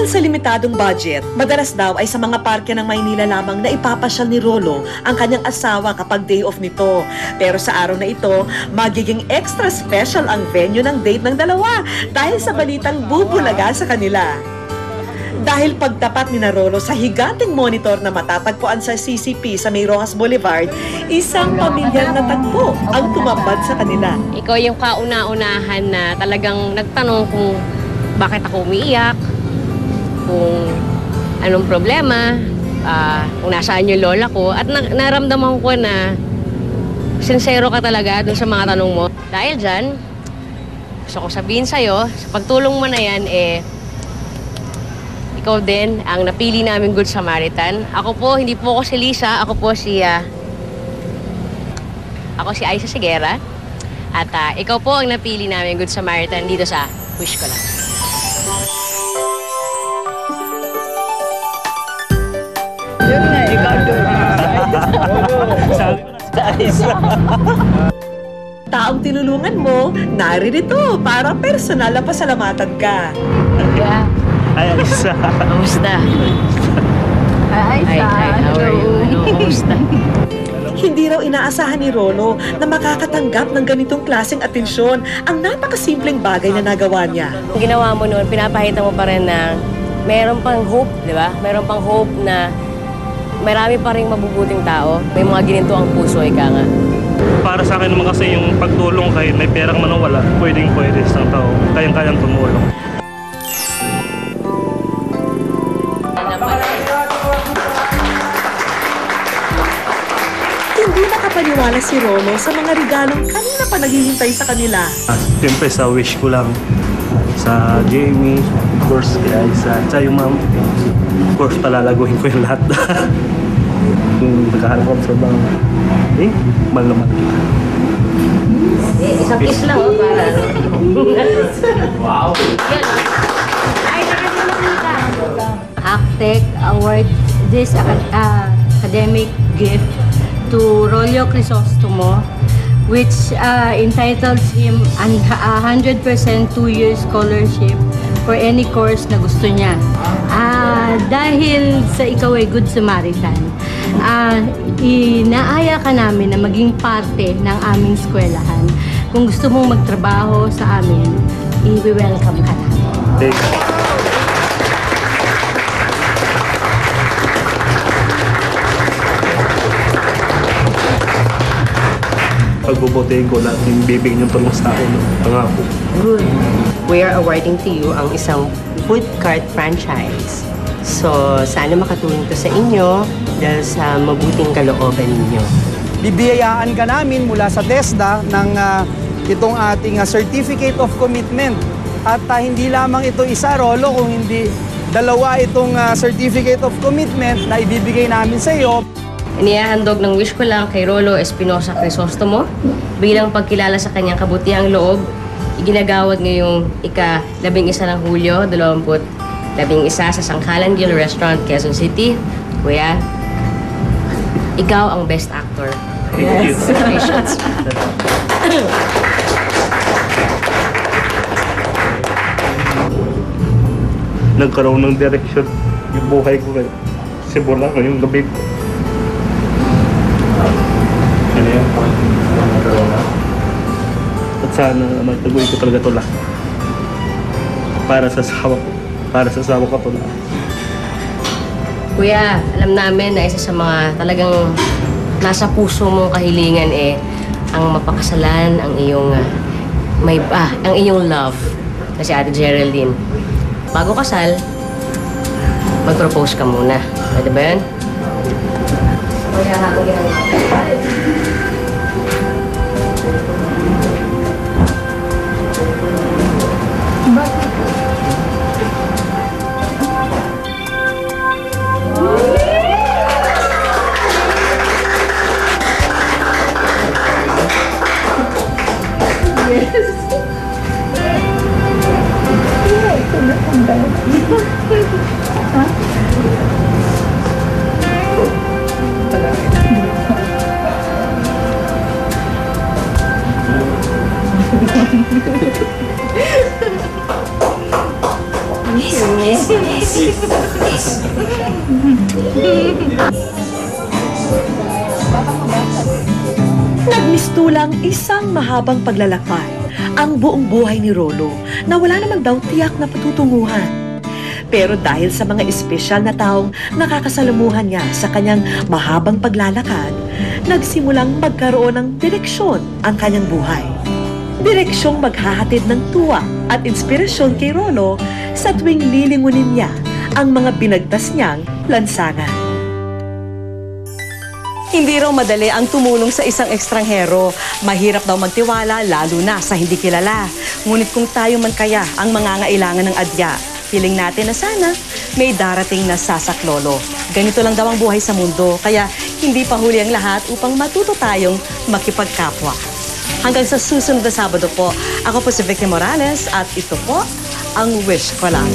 Dahil sa limitadong budget, madalas daw ay sa mga parke ng Maynila lamang na ipapasyal ni Rolo ang kanyang asawa kapag day off nito. Pero sa araw na ito, magiging extra special ang venue ng date ng dalawa dahil sa balitang bubulaga sa kanila. Dahil pagtapat ni Rolo sa higanting monitor na matatagpuan sa CCP sa May Rojas Boulevard, isang pamilyar na tagpo ang tumambad sa kanila. Ikaw yung kauna-unahan na talagang nagtanong kung bakit ako umiiyak, kung anong problema, kung nasaan yung lola ko, at naramdaman ko na sincero ka talaga dun sa mga tanong mo. Dahil dyan, gusto ko sabihin sa'yo, sa pagtulong mo na yan, ikaw din ang napili namin Good Samaritan. Ako po, hindi po ako si Lisa, ako si Aisa Sigera. At ikaw po ang napili namin Good Samaritan dito sa Wish Ko Lang. Yun nga, ikaw doon. Taong tinulungan mo, naririto para personal na pasalamatan ka. Yeah. Ay, Aisa. Kamusta? Hi, How are you? Kamusta? Hindi raw inaasahan ni Rolo na makakatanggap ng ganitong klaseng atensyon ang napakasimpleng bagay na nagawa niya. Ang ginawa mo noon, pinapahita mo pa rin na mayroon pang hope, di ba? Mayroon pang hope na marami pa rin mabubuting tao. May mga gininto ang puso, ika nga. Para sa akin naman kasi yung pagtulong kahit may perang man o wala, pwedeng-pwede sa tao. Kayang-kayang tumulong. Hindi nakapaniwala si Rolo sa mga regalong kanina pa naghihintay sa kanila. Siyempre sa wish ko lang, sa Jamie, of course, kay Aisa, sa yung mom, of course, palalaguhin ko yung lahat. Kung nagkaharap ko sa bang, mahal naman kita. Isang kiss lang, para. Wow! Yan, ay, nakasimakita. Actec award this academic gift to Rolio Crisostomo, which entitles him a 100% 2-year scholarship for any course na gusto niya. Dahil sa ikaw ay Good Samaritan, inaaya ka namin na maging parte ng aming eskwelahan. Kung gusto mong magtrabaho sa amin, i-welcome ka namin. Thank you. Pagbubutiin ko lahat yung bibigyan yung tulong sa akin. Pangako. Good. We are awarding to you ang isang food cart franchise. So, sana makatulong to sa inyo dahil sa mabuting kalooban ninyo. Bibiyayaan ka namin mula sa TESDA ng itong ating Certificate of Commitment. At hindi lamang ito isa, Rolo, kung hindi dalawa itong Certificate of Commitment na ibibigay namin sa iyo. Inihahandog ng wish ko lang kay Rolo Espinosa Crisostomo bilang pagkilala sa kanyang kabutihang loob. Iginagawad ngayong ika-11 ng Hulyo, 2011 sa Sangkalan Grill Restaurant, Quezon City. Kuya, ikaw ang best actor. Yes. Congratulations. Nagkaroon ng direction yung buhay ko ngayon. Simula ngayong gabi ko. Ano yan? At sana magtaguin ko talaga ito lahat. Para sa asawa ko. Para sa asawa ko ito lahat. Kuya, alam namin na isa sa mga talagang nasa puso mong kahilingan ang mapakasalan, ang iyong ang iyong love na si Ate Geraldine. Bago kasal, mag-propose ka muna. Pwede ba yun? Kuya, habang ginagawa. Nagmistulang isang mahabang paglalakbay ang buong buhay ni Rolo na wala namang daw tiyak na patutunguhan. Pero dahil sa mga espesyal na taong nakakasalamuhan niya sa kanyang mahabang paglalakad, nagsimulang magkaroon ng direksyon ang kanyang buhay. Direksyong maghahatid ng tuwa at inspirasyon kay Rolo sa tuwing lilingunin niya ang mga binagtas niyang lansangan. Hindi raw madali ang tumulong sa isang ekstranghero. Mahirap daw magtiwala lalo na sa hindi kilala. Ngunit kung tayo man kaya ang mangangailangan ng adya, piling natin na sana may darating na sasaklolo. Ganito lang daw ang buhay sa mundo, kaya hindi pa huli ang lahat upang matuto tayong makipagkapwa. Hanggang sa susunod na Sabado po, ako po si Vicky Morales at ito po ang Wish Ko Lang.